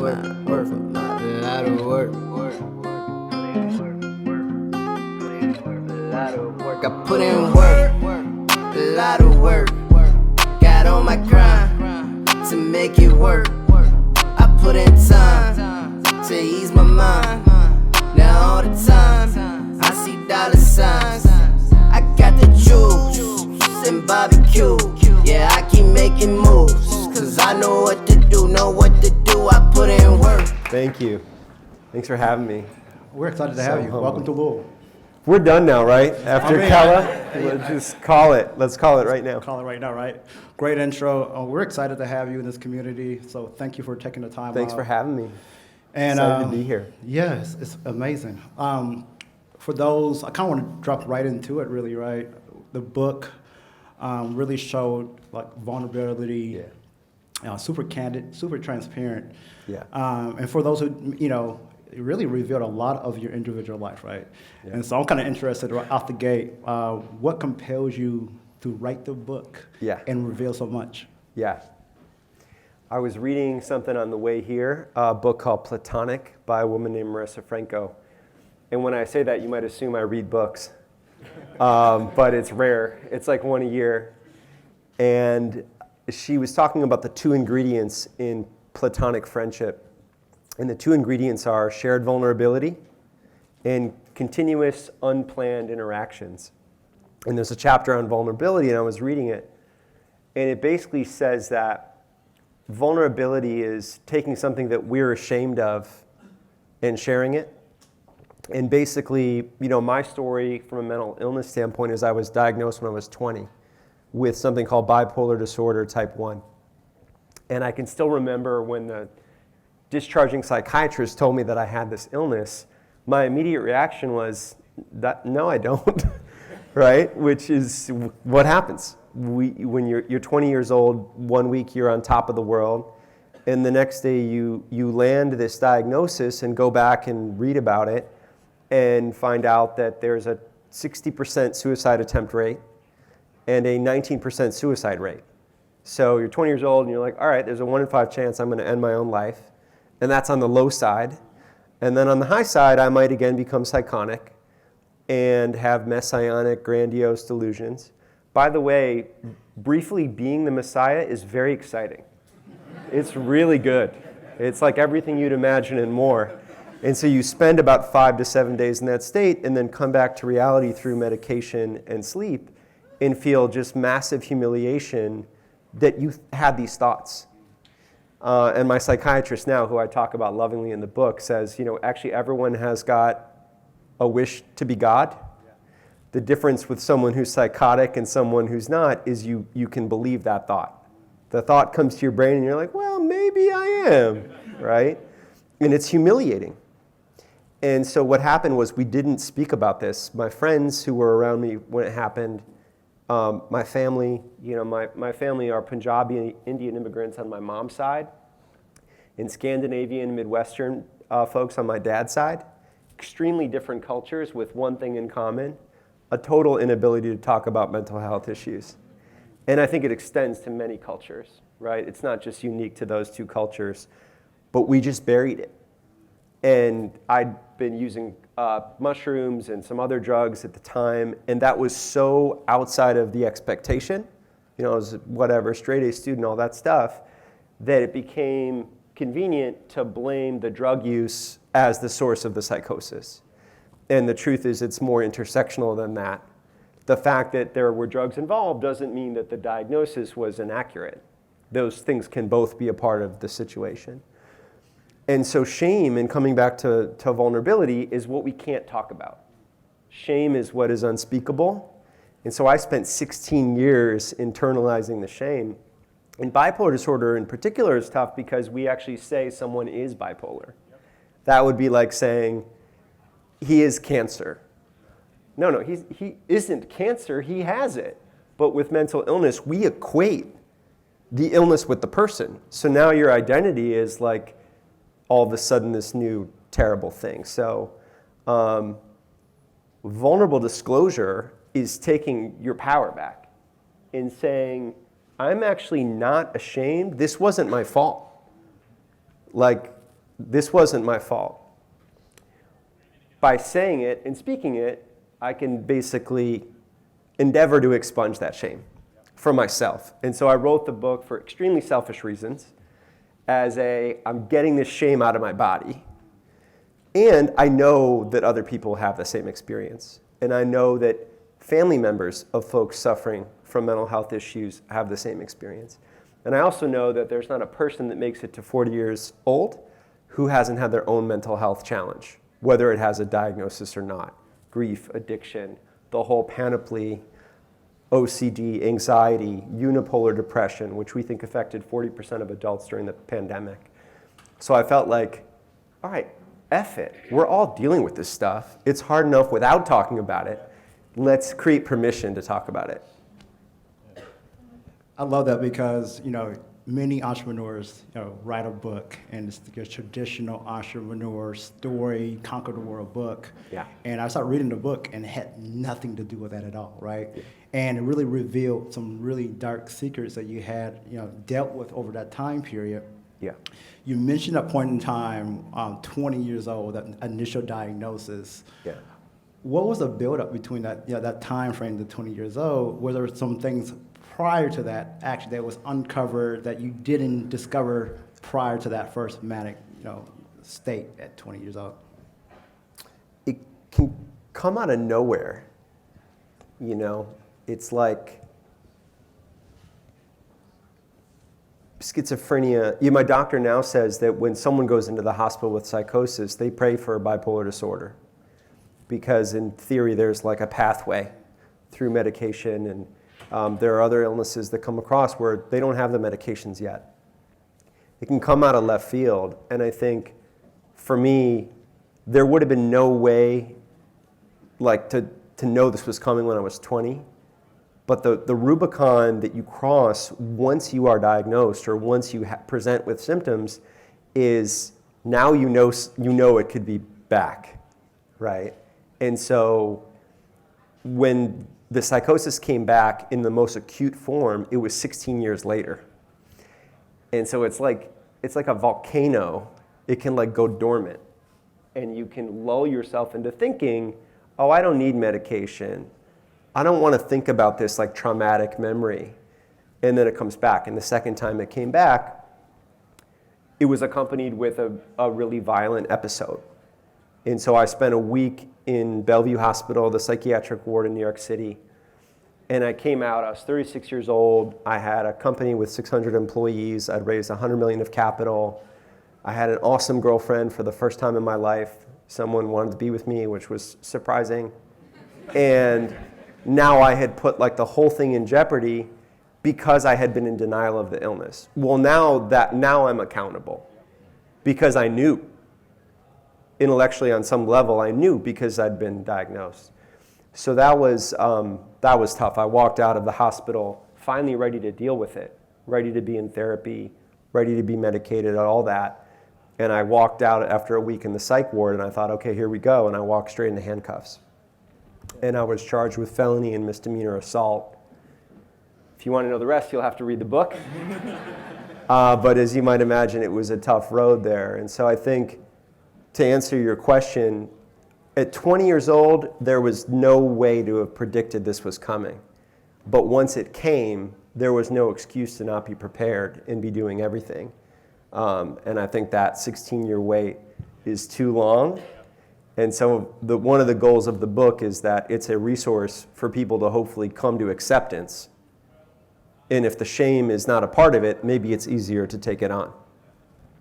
I put in work, a lot of work. Got on my grind to make it work. I put in time to ease my mind. Now all the time I see dollar signs. I got the juice and barbecue. Yeah, I keep making moves, cause I know what to do, I put in work. Thank you. Thanks for having me. We're excited to have you. Welcome to Louisville. We're done now, right? After Kella, let's just call it. Let's call it right now. Call it right now, right? Great intro. We're excited to have you in this community, so thank you for taking the time. Thanks for having me. And excited to be here. Yes, it's amazing. For those, I kind of want to drop right into it, really, right? The book really showed like vulnerability, super candid, super transparent. Yeah. And for those who, it really revealed a lot of your individual life, right? Yeah. And so I'm kind of interested right out the gate, what compels you to write the book and reveal so much? Yeah. I was reading something on the way here, a book called Platonic by a woman named Marissa Franco. And when I say that, you might assume I read books, but it's rare. It's like one a year. And she was talking about the two ingredients in platonic friendship. And the two ingredients are shared vulnerability and continuous unplanned interactions. And there's a chapter on vulnerability, and I was reading it. And it basically says that vulnerability is taking something that we're ashamed of and sharing it. And basically, my story from a mental illness standpoint is I was diagnosed when I was 20 with something called bipolar disorder type 1. And I can still remember when the discharging psychiatrist told me that I had this illness, my immediate reaction was, no, I don't, right? Which is what happens. When you're 20 years old, 1 week you're on top of the world, and the next day you land this diagnosis and go back and read about it and find out that there's a 60% suicide attempt rate and a 19% suicide rate. So you're 20 years old and you're like, all right, there's a 1 in 5 chance I'm going to end my own life. And that's on the low side. And then on the high side, I might again become psychotic and have messianic, grandiose delusions. By the way, briefly being the Messiah is very exciting. It's really good. It's like everything you'd imagine and more. And so you spend about 5 to 7 days in that state and then come back to reality through medication and sleep and feel just massive humiliation that you had these thoughts. And my psychiatrist now, who I talk about lovingly in the book, says, actually everyone has got a wish to be God. Yeah. The difference with someone who's psychotic and someone who's not is you can believe that thought. The thought comes to your brain and you're like, well, maybe I am, right? And it's humiliating. And so what happened was we didn't speak about this. My friends who were around me when it happened, my family, my family are Punjabi Indian immigrants on my mom's side, and Scandinavian Midwestern folks on my dad's side. Extremely different cultures with one thing in common, a total inability to talk about mental health issues. And I think it extends to many cultures, right? It's not just unique to those two cultures, but we just buried it. And I'd been using mushrooms and some other drugs at the time, and that was so outside of the expectation, I was whatever, straight A student, all that stuff, that it became convenient to blame the drug use as the source of the psychosis. And the truth is it's more intersectional than that. The fact that there were drugs involved doesn't mean that the diagnosis was inaccurate. Those things can both be a part of the situation. And so shame, and coming back to vulnerability, is what we can't talk about. Shame is what is unspeakable. And so I spent 16 years internalizing the shame. And bipolar disorder in particular is tough because we actually say someone is bipolar. Yep. That would be like saying, he is cancer. No, he isn't cancer, he has it. But with mental illness, we equate the illness with the person. So now your identity is like, all of a sudden this new terrible thing. So vulnerable disclosure is taking your power back and saying, I'm actually not ashamed. This wasn't my fault. Like, this wasn't my fault. By saying it and speaking it, I can basically endeavor to expunge that shame for myself. And so I wrote the book for extremely selfish reasons, I'm getting this shame out of my body. And I know that other people have the same experience. And I know that family members of folks suffering from mental health issues have the same experience. And I also know that there's not a person that makes it to 40 years old who hasn't had their own mental health challenge, whether it has a diagnosis or not. Grief, addiction, the whole panoply, OCD, anxiety, unipolar depression, which we think affected 40% of adults during the pandemic. So I felt like, all right, F it. We're all dealing with this stuff. It's hard enough without talking about it. Let's create permission to talk about it. I love that because, many entrepreneurs, write a book, and it's the traditional entrepreneur story, conquer the world book. Yeah. And I started reading the book, and it had nothing to do with that at all, right? Yeah. And it really revealed some really dark secrets that you had, dealt with over that time period. Yeah. You mentioned a point in time, 20 years old, that initial diagnosis. Yeah. What was the buildup between that, that time frame, the 20 years old? Were there some things prior to that, actually, that was uncovered that you didn't discover prior to that first manic, state at 20 years old? It can come out of nowhere. It's like schizophrenia. My doctor now says that when someone goes into the hospital with psychosis, they pray for bipolar disorder, because in theory there's like a pathway through medication, and there are other illnesses that come across where they don't have the medications yet. It can come out of left field, and I think for me, there would have been no way to know this was coming when I was 20. But the Rubicon that you cross once you are diagnosed or once you present with symptoms is now you know it could be back, right? And so when the psychosis came back in the most acute form, it was 16 years later. And so it's like a volcano. It can go dormant, and you can lull yourself into thinking, oh, I don't need medication. I don't want to think about this traumatic memory. And then it comes back. And the second time it came back, it was accompanied with a really violent episode. And so I spent a week in Bellevue Hospital, the psychiatric ward in New York City. And I came out, I was 36 years old. I had a company with 600 employees. I'd raised $100 million of capital. I had an awesome girlfriend for the first time in my life. Someone wanted to be with me, which was surprising. And now I had put the whole thing in jeopardy because I had been in denial of the illness. Well, now I'm accountable because I knew. Intellectually, on some level, I knew because I'd been diagnosed. So that was tough. I walked out of the hospital finally ready to deal with it, ready to be in therapy, ready to be medicated, all that. And I walked out after a week in the psych ward, and I thought, okay, here we go. And I walked straight into handcuffs. And I was charged with felony and misdemeanor assault. If you want to know the rest, you'll have to read the book. But as you might imagine, it was a tough road there. And so I think, to answer your question, at 20 years old, there was no way to have predicted this was coming. But once it came, there was no excuse to not be prepared and be doing everything. And I think that 16-year wait is too long. And so one of the goals of the book is that it's a resource for people to hopefully come to acceptance. And if the shame is not a part of it, maybe it's easier to take it on.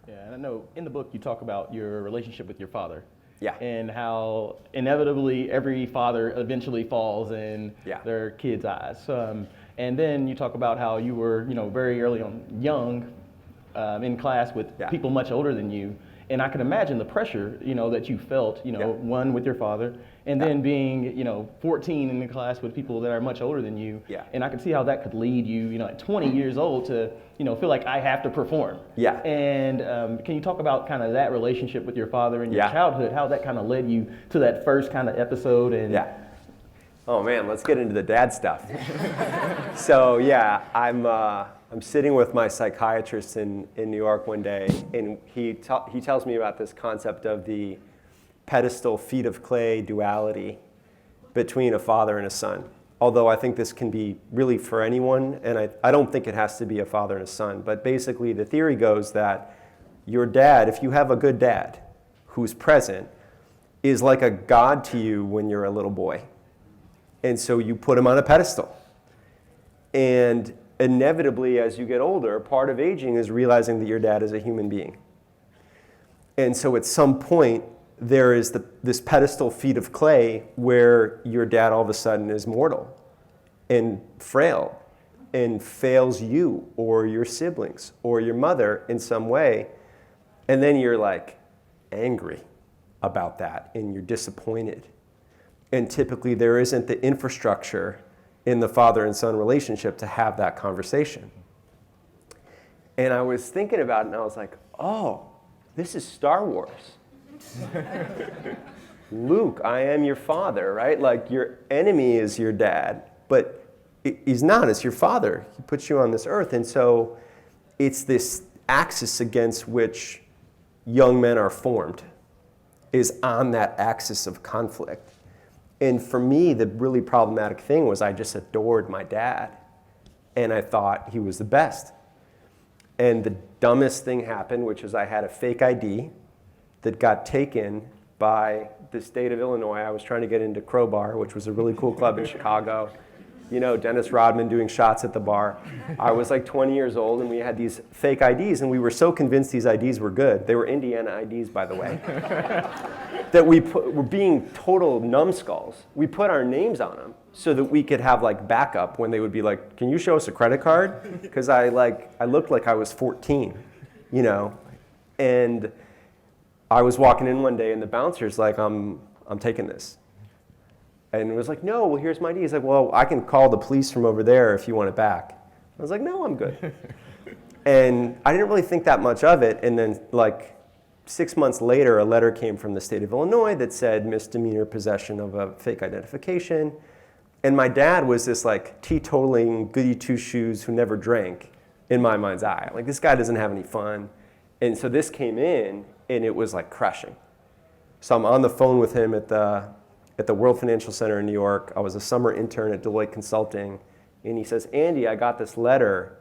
Yeah, and I know in the book you talk about your relationship with your father. Yeah. And how inevitably every father eventually falls in their kid's eyes. And then you talk about how you were, very early on, young, in class with people much older than you. And I can imagine the pressure, that you felt, one with your father, and then being, 14 in the class with people that are much older than you. Yeah. And I can see how that could lead you, at 20 years old to, feel like I have to perform. Yeah. And can you talk about kind of that relationship with your father and your childhood, how that kind of led you to that first kind of episode? And Oh man, let's get into the dad stuff. So yeah, I'm sitting with my psychiatrist in New York one day, and he tells me about this concept of the pedestal feet of clay duality between a father and a son. Although I think this can be really for anyone, and I don't think it has to be a father and a son, but basically the theory goes that your dad, if you have a good dad who's present, is like a god to you when you're a little boy. And so you put him on a pedestal. And inevitably, as you get older, part of aging is realizing that your dad is a human being. And so at some point, there is this pedestal feet of clay where your dad all of a sudden is mortal and frail and fails you or your siblings or your mother in some way. And then you're like angry about that and you're disappointed. And typically there isn't the infrastructure in the father and son relationship to have that conversation. And I was thinking about it and I was like, oh, this is Star Wars. Luke, I am your father, right? Like your enemy is your dad, but he's not, it's your father. He puts you on this earth. And so it's this axis against which young men are formed, is on that axis of conflict. And for me, the really problematic thing was I just adored my dad and I thought he was the best. And the dumbest thing happened, which is I had a fake ID that got taken by the state of Illinois. I was trying to get into Crowbar, which was a really cool club in Chicago. You know, Dennis Rodman doing shots at the bar. I was like 20 years old and we had these fake IDs and we were so convinced these IDs were good. They were Indiana IDs, by the way. That we're being total numbskulls. We put our names on them so that we could have like backup when they would be like, can you show us a credit card? Because I looked like I was 14, you know. And I was walking in one day and the bouncer's like, I'm taking this. And it was like, no, well, here's my ID. He's like, well, I can call the police from over there if you want it back. I was like, no, I'm good. And I didn't really think that much of it. And then like 6 months later, a letter came from the state of Illinois that said misdemeanor possession of a fake identification. And my dad was this like teetotaling goody two-shoes who never drank in my mind's eye. Like this guy doesn't have any fun. And so this came in and it was like crushing. So I'm on the phone with him at the World Financial Center in New York. I was a summer intern at Deloitte Consulting. And he says, Andy, I got this letter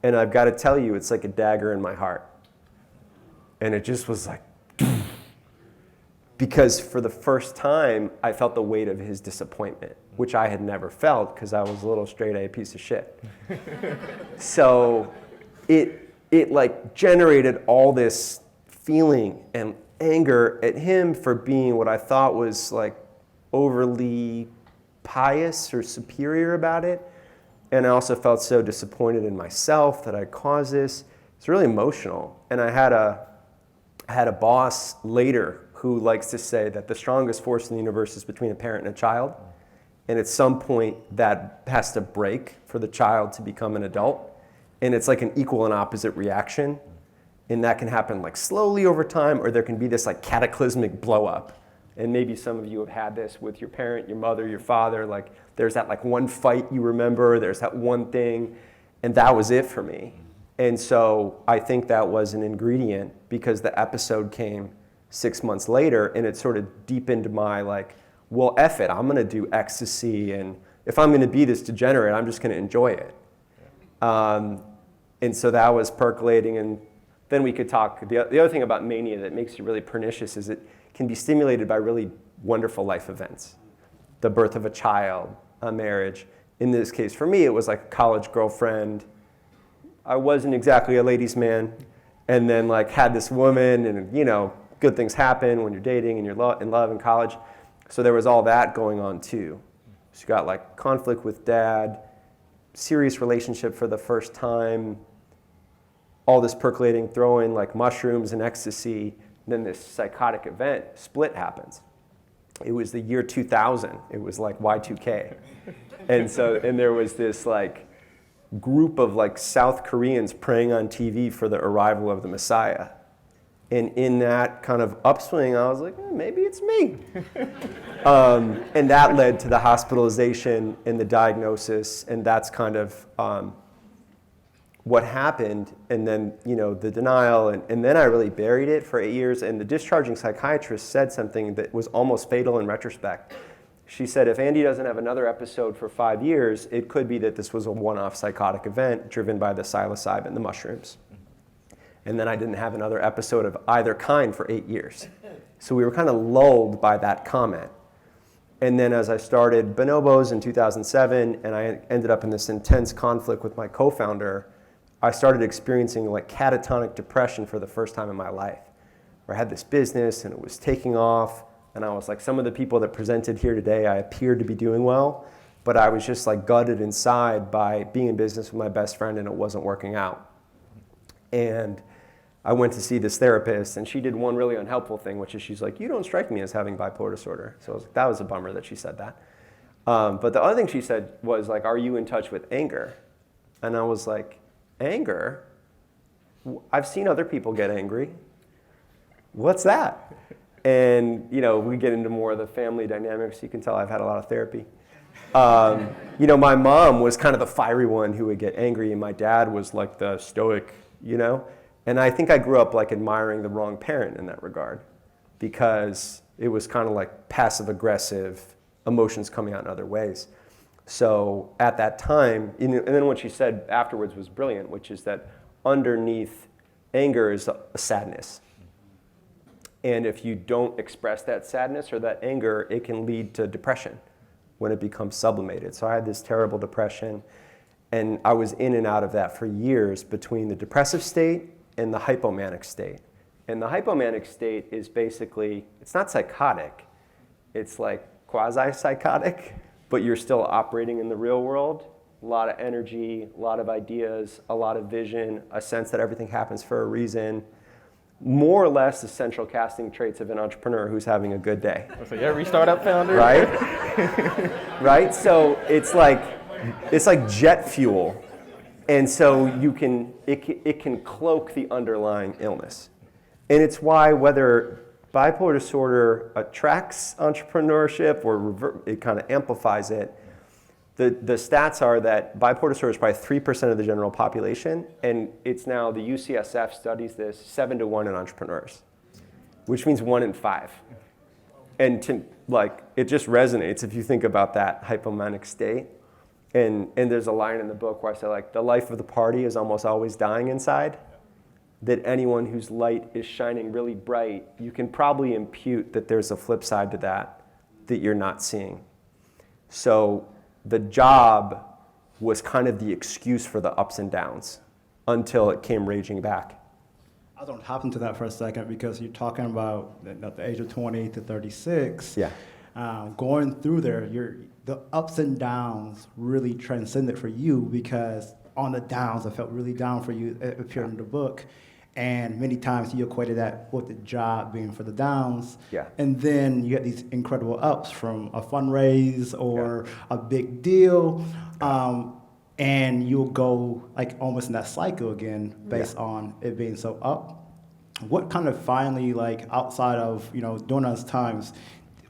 and I've got to tell you, it's like a dagger in my heart. And it just was like, because for the first time, I felt the weight of his disappointment, which I had never felt because I was a little straight A piece of shit. So it like generated all this feeling and anger at him for being what I thought was like overly pious or superior about it. And I also felt so disappointed in myself that I caused this. It's really emotional. And I had a boss later who likes to say that the strongest force in the universe is between a parent and a child. And at some point that has to break for the child to become an adult. And it's like an equal and opposite reaction. And that can happen like slowly over time, or there can be this like cataclysmic blow up. And maybe some of you have had this with your parent, your mother, your father. Like there's that like one fight you remember, there's that one thing, and that was it for me. And so I think that was an ingredient because the episode came 6 months later and it sort of deepened my like, well, F it, I'm gonna do ecstasy, and if I'm gonna be this degenerate, I'm just gonna enjoy it. And so that was percolating, and then we could talk. The other thing about mania that makes it really pernicious is it can be stimulated by really wonderful life events. The birth of a child, a marriage. In this case, for me, it was like a college girlfriend. I wasn't exactly a ladies' man, and then like had this woman, and you know, good things happen when you're dating and you're in love in college. So there was all that going on too. So you got like conflict with dad, serious relationship for the first time, all this percolating, throw in like mushrooms and ecstasy, and then this psychotic event, split happens. It was the year 2000. It was like Y2K. And there was this like group of like South Koreans praying on TV for the arrival of the Messiah. And in that kind of upswing, I was like, maybe it's me. And that led to the hospitalization and the diagnosis, and that's kind of what happened. And then, the denial, and then I really buried it for 8 years. And the discharging psychiatrist said something that was almost fatal in retrospect. She said, if Andy doesn't have another episode for 5 years, it could be that this was a one-off psychotic event driven by the psilocybin, the mushrooms. And then I didn't have another episode of either kind for 8 years. So we were kind of lulled by that comment. And then as I started Bonobos in 2007, and I ended up in this intense conflict with my co-founder, I started experiencing like catatonic depression for the first time in my life. Where I had this business and it was taking off, and I was like, some of the people that presented here today, I appeared to be doing well, but I was just like gutted inside by being in business with my best friend and it wasn't working out. And I went to see this therapist, and she did one really unhelpful thing, which is she's like, you don't strike me as having bipolar disorder. So I was like, that was a bummer that she said that. But the other thing she said was like, are you in touch with anger? And I was like, anger? I've seen other people get angry. What's that? And, we get into more of the family dynamics. You can tell I've had a lot of therapy. My mom was kind of the fiery one who would get angry, and my dad was like the stoic, And I think I grew up like admiring the wrong parent in that regard, because it was kind of like passive aggressive emotions coming out in other ways. So at that time, and then what she said afterwards was brilliant, which is that underneath anger is a sadness. And if you don't express that sadness or that anger, it can lead to depression when it becomes sublimated. So I had this terrible depression, and I was in and out of that for years between the depressive state and the hypomanic state. And the hypomanic state is basically, it's not psychotic, it's like quasi-psychotic, but you're still operating in the real world. A lot of energy, a lot of ideas, a lot of vision, a sense that everything happens for a reason. More or less the central casting traits of an entrepreneur who's having a good day. So every startup founder? Right? Right? So it's like jet fuel. And so it can cloak the underlying illness. And it's why whether bipolar disorder attracts entrepreneurship or it kind of amplifies it, the stats are that bipolar disorder is probably 3% of the general population, and it's now, the UCSF studies this, 7 to 1 in entrepreneurs, which means 1 in 5. And it just resonates if you think about that hypomanic state. And there's a line in the book where I say, like, the life of the party is almost always dying inside. That anyone whose light is shining really bright, you can probably impute that there's a flip side to that you're not seeing. So the job was kind of the excuse for the ups and downs until it came raging back. I was going to hop into that for a second, because you're talking about at the age of 20 to 36. Yeah. Going through there, the ups and downs really transcended for you, because on the downs, I felt really down for you. It appeared in the book. And many times you equated that with the job being for the downs. Yeah. And then you get these incredible ups from a fundraise or a big deal. And you'll go like almost in that cycle again based on it being so up. What kind of finally, like outside of, during those times,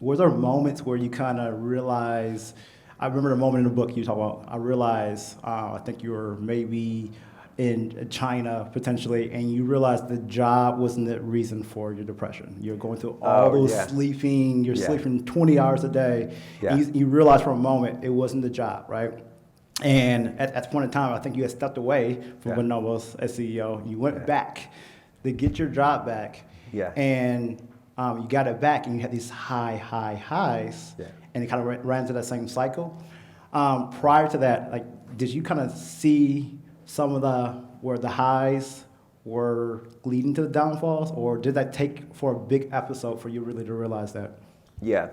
were there moments where you kind of realize, I remember the moment in the book you talk about, I realized, I think you were maybe in China potentially, and you realized the job wasn't the reason for your depression. You're going through all those sleeping, you're sleeping 20 hours a day, and you realize for a moment it wasn't the job, right? And at that point in time, I think you had stepped away from Bonobos as CEO. You went back to get your job back, and you got it back, and you had these highs, and it kind of ran into that same cycle. Prior to that, like, did you kind of see some of where the highs were leading to the downfalls, or did that take for a big episode for you really to realize that? Yeah.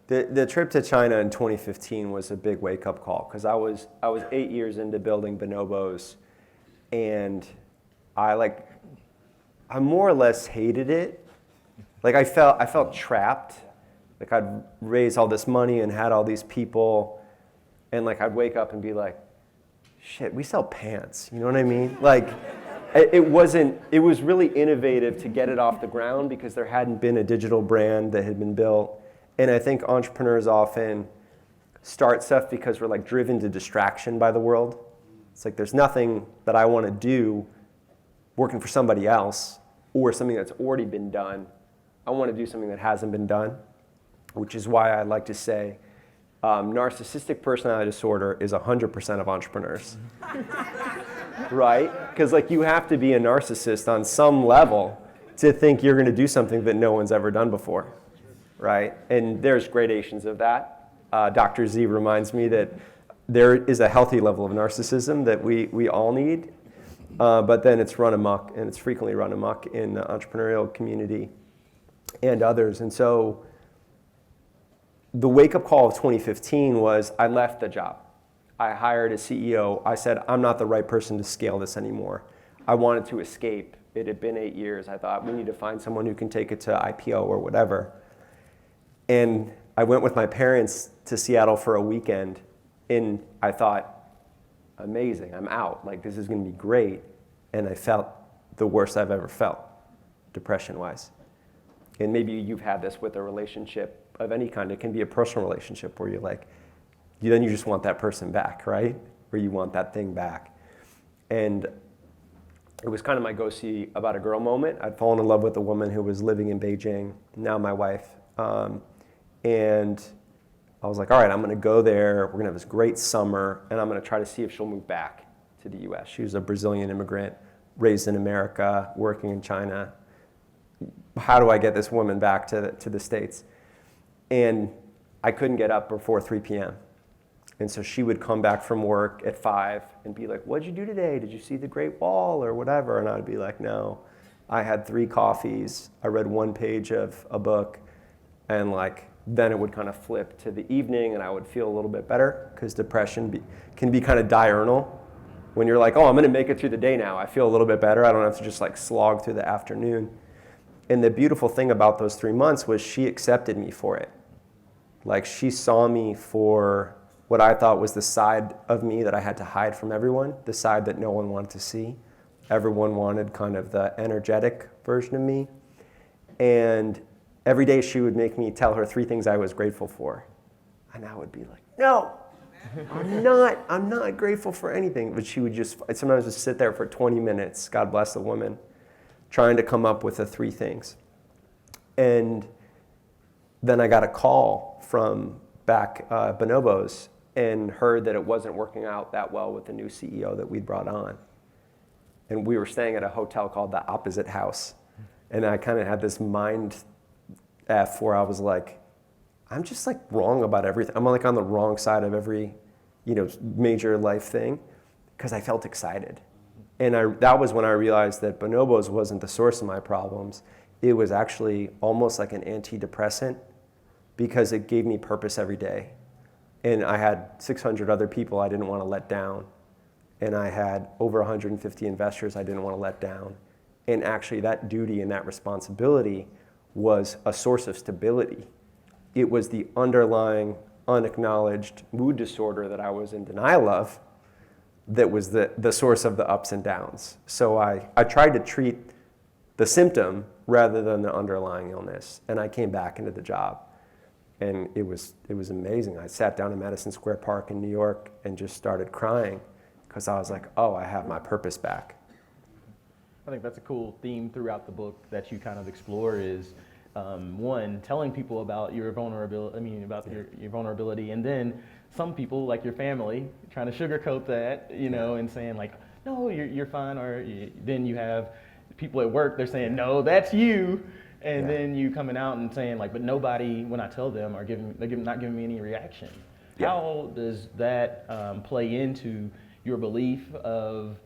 The trip to China in 2015 was a big wake-up call, because I was 8 years into building Bonobos, and I more or less hated it. Like I felt trapped. Like I'd raised all this money and had all these people, and like I'd wake up and be like, shit, we sell pants, you know what I mean? Like, It wasn't, it was really innovative to get it off the ground because there hadn't been a digital brand that had been built. And I think entrepreneurs often start stuff because we're like driven to distraction by the world. It's like there's nothing that I want to do working for somebody else or something that's already been done. I want to do something that hasn't been done, which is why I like to say narcissistic personality disorder is 100% of entrepreneurs. Right? Because like you have to be a narcissist on some level to think you're going to do something that no one's ever done before. Right? And there's gradations of that. Dr. Z reminds me that there is a healthy level of narcissism that we all need, but then it's run amok, and it's frequently run amok in the entrepreneurial community and others. And so the wake-up call of 2015 was I left the job. I hired a CEO. I said, I'm not the right person to scale this anymore. I wanted to escape. It had been 8 years. I thought we need to find someone who can take it to IPO or whatever. And I went with my parents to Seattle for a weekend, and I thought, amazing, I'm out. Like, this is going to be great. And I felt the worst I've ever felt, depression-wise. And maybe you've had this with a relationship of any kind. It can be a personal relationship where you're like, then you just want that person back, right? Or you want that thing back. And it was kind of my go see about a girl moment. I'd fallen in love with a woman who was living in Beijing, now my wife. And I was like, all right, I'm going to go there. We're going to have this great summer, and I'm going to try to see if she'll move back to the U.S. She was a Brazilian immigrant, raised in America, working in China. How do I get this woman back to the States? And I couldn't get up before 3 p.m. And so she would come back from work at 5 and be like, what'd you do today? Did you see the Great Wall or whatever? And I'd be like, no. I had 3 coffees. I read 1 page of a book. And like, then it would kind of flip to the evening and I would feel a little bit better because depression can be kind of diurnal. When you're like, oh, I'm going to make it through the day now. I feel a little bit better. I don't have to just like slog through the afternoon. And the beautiful thing about those 3 months was she accepted me for it. Like she saw me for what I thought was the side of me that I had to hide from everyone, the side that no one wanted to see. Everyone wanted kind of the energetic version of me. And every day she would make me tell her 3 things I was grateful for. And I would be like, no, I'm not grateful for anything. But she would just sometimes just sit there for 20 minutes, God bless the woman, trying to come up with the 3 things. And then I got a call from back Bonobos and heard that it wasn't working out that well with the new CEO that we'd brought on. And we were staying at a hotel called the Opposite House. And I kind of had this mind F where I was like, I'm just like wrong about everything. I'm like on the wrong side of every, major life thing because I felt excited. And that was when I realized that Bonobos wasn't the source of my problems. It was actually almost like an antidepressant because it gave me purpose every day. And I had 600 other people I didn't want to let down. And I had over 150 investors I didn't want to let down. And actually that duty and that responsibility was a source of stability. It was the underlying, unacknowledged mood disorder that I was in denial of that was the source of the ups and downs. So I tried to treat the symptom rather than the underlying illness. And I came back into the job. And it was amazing. I sat down in Madison Square Park in New York and just started crying because I was like, oh, I have my purpose back. I think that's a cool theme throughout the book that you kind of explore is one, telling people about your vulnerability, your vulnerability, and then some people, like your family, trying to sugarcoat that, and saying like, no, you're fine, or then you have people at work, they're saying, no, that's you, and then you coming out and saying like, but nobody, when I tell them, not giving me any reaction. Yeah. How does that play into your belief of,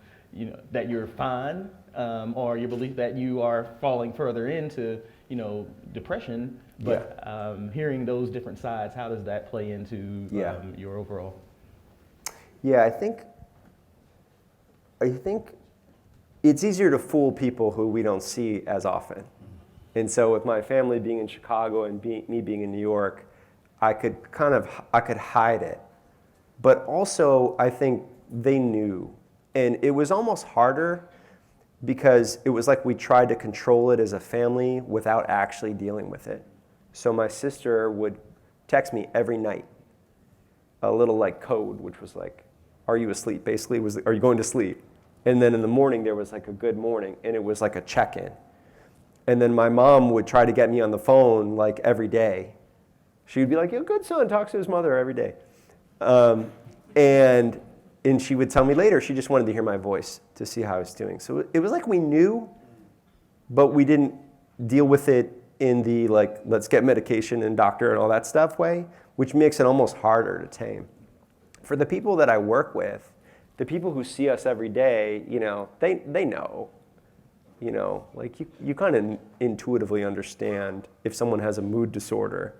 that you're fine, or your belief that you are falling further into, depression, but hearing those different sides, how does that play into your overall? Yeah, I think it's easier to fool people who we don't see as often. And so with my family being in Chicago and me being in New York, I could hide it. But also I think they knew. And it was almost harder because it was like we tried to control it as a family without actually dealing with it. So my sister would text me every night, a little like code, which was like, are you asleep? Basically, it was, are you going to sleep? And then in the morning, there was like a good morning, and it was like a check-in. And then my mom would try to get me on the phone like every day. She would be like, "Yo, good son, talks to his mother every day." And she would tell me later she just wanted to hear my voice to see how I was doing. So it was like we knew, but we didn't deal with it in the like, let's get medication and doctor and all that stuff way, which makes it almost harder to tame. For the people that I work with, the people who see us every day, you know, they know. You know, like you kind of intuitively understand if someone has a mood disorder.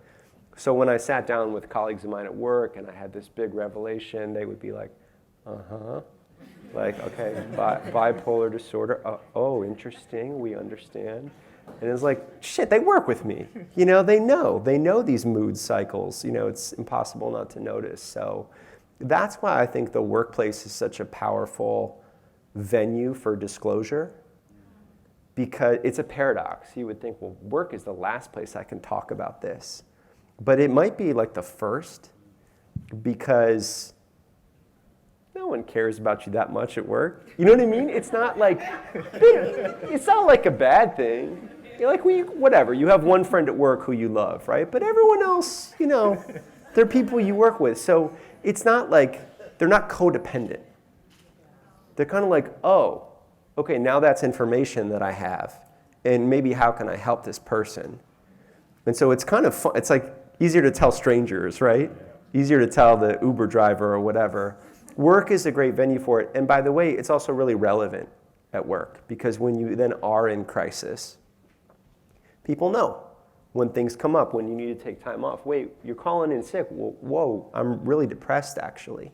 So when I sat down with colleagues of mine at work and I had this big revelation, they would be like, like, okay, bipolar disorder. Oh, interesting, we understand. And it's like, shit, they work with me. You know, they know these mood cycles. You know, it's impossible not to notice. So that's why I think the workplace is such a powerful venue for disclosure. Because it's a paradox. You would think, well, work is the last place I can talk about this. But it might be like the first, because no one cares about you that much at work. You know what I mean? It's not like a bad thing. You're like, whatever. You have one friend at work who you love, right? But everyone else, you know, they're people you work with. So it's not like, they're not codependent. They're kind of like, oh, okay, now that's information that I have, and maybe how can I help this person? And so it's kind of fun. It's like easier to tell strangers, right? Easier to tell the Uber driver or whatever. Work is a great venue for it. And by the way, it's also really relevant at work, because when you then are in crisis, people know when things come up, when you need to take time off. Wait, you're calling in sick. Well, whoa, I'm really depressed actually.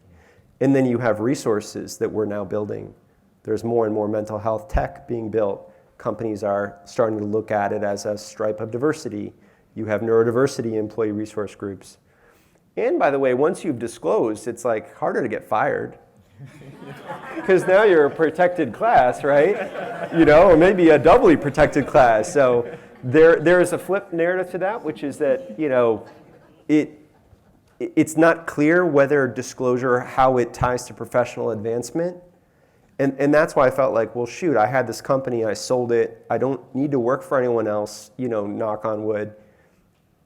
And then you have resources that we're now building. There's more and more mental health tech being built. Companies are starting to look at it as a stripe of diversity. You have neurodiversity employee resource groups. And by the way, once you've disclosed, it's like harder to get fired. Because now you're a protected class, right? You know, or maybe a doubly protected class. So there is a flip narrative to that, which is that, you know, it's not clear whether disclosure, how it ties to professional advancement. And that's why I felt like, well, shoot, I had this company, I sold it, I don't need to work for anyone else, you know, knock on wood.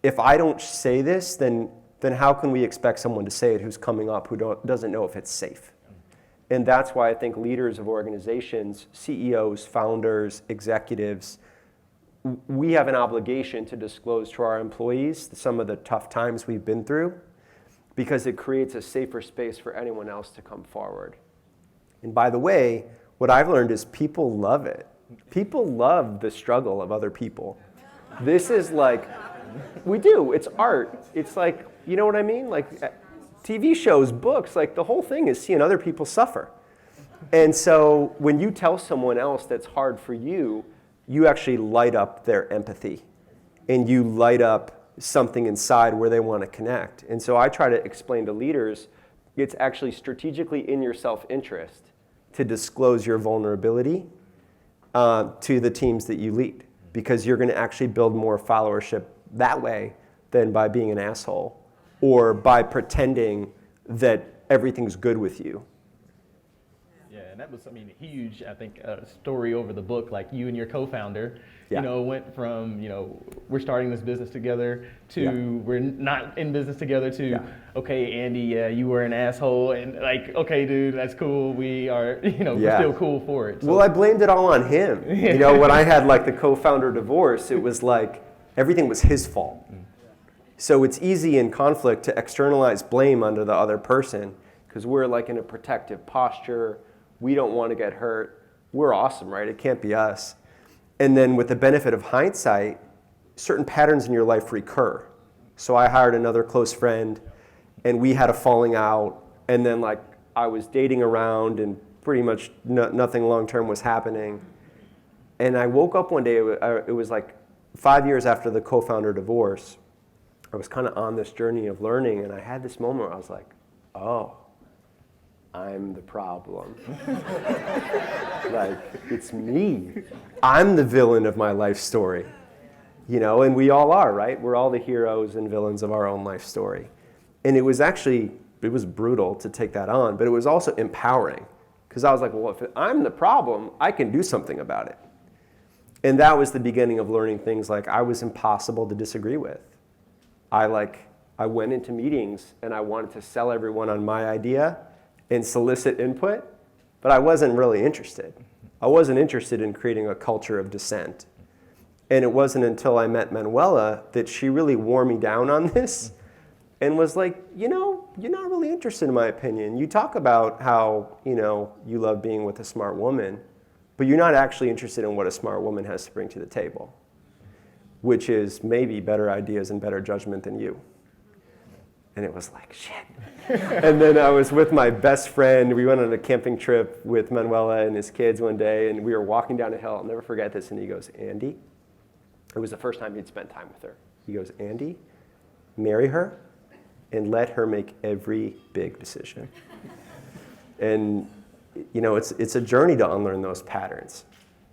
If I don't say this, then how can we expect someone to say it who's coming up who doesn't know if it's safe? And that's why I think leaders of organizations, CEOs, founders, executives, we have an obligation to disclose to our employees some of the tough times we've been through, because it creates a safer space for anyone else to come forward. And by the way, what I've learned is people love it. People love the struggle of other people. This is like, we do, it's art. It's like, you know what I mean? Like TV shows, books, like the whole thing is seeing other people suffer. And so when you tell someone else that's hard for you, you actually light up their empathy. And you light up something inside where they want to connect. And so I try to explain to leaders, it's actually strategically in your self-interest to disclose your vulnerability to the teams that you lead, because you're going to actually build more followership that way than by being an asshole or by pretending that everything's good with you. Yeah, and that was, I mean, a huge, I think, story over the book. Like you and your co-founder, you know, went from, you know, we're starting this business together to we're not in business together to, okay, Andy, you were an asshole, and like, okay, dude, that's cool. We are, you know, we're still cool for it. So. Well, I blamed it all on him. You know, when I had like the co-founder divorce, it was like everything was his fault. So it's easy in conflict to externalize blame onto the other person, because we're like in a protective posture. We don't want to get hurt. We're awesome, right? It can't be us. And then with the benefit of hindsight, certain patterns in your life recur. So I hired another close friend, and we had a falling out, and then like I was dating around, and pretty much nothing long-term was happening. And I woke up one day, it was like 5 years after the co-founder divorce. I was kind of on this journey of learning, and I had this moment where I was like, oh, I'm the problem. Like, it's me. I'm the villain of my life story. And we all are, right? We're all the heroes and villains of our own life story. And it was brutal to take that on, but it was also empowering. Because I was like, well, if I'm the problem, I can do something about it. And that was the beginning of learning things like I was impossible to disagree with. I went into meetings and I wanted to sell everyone on my idea and solicit input, but I wasn't really interested. I wasn't interested in creating a culture of dissent. And it wasn't until I met Manuela that she really wore me down on this and was like, you're not really interested in my opinion. You talk about how, you love being with a smart woman, but you're not actually interested in what a smart woman has to bring to the table, which is maybe better ideas and better judgment than you. And it was like, shit. And then I was with my best friend. We went on a camping trip with Manuela and his kids one day, and we were walking down a hill. I'll never forget this. And he goes, Andy, it was the first time he'd spent time with her. He goes, Andy, marry her and let her make every big decision. And it's a journey to unlearn those patterns.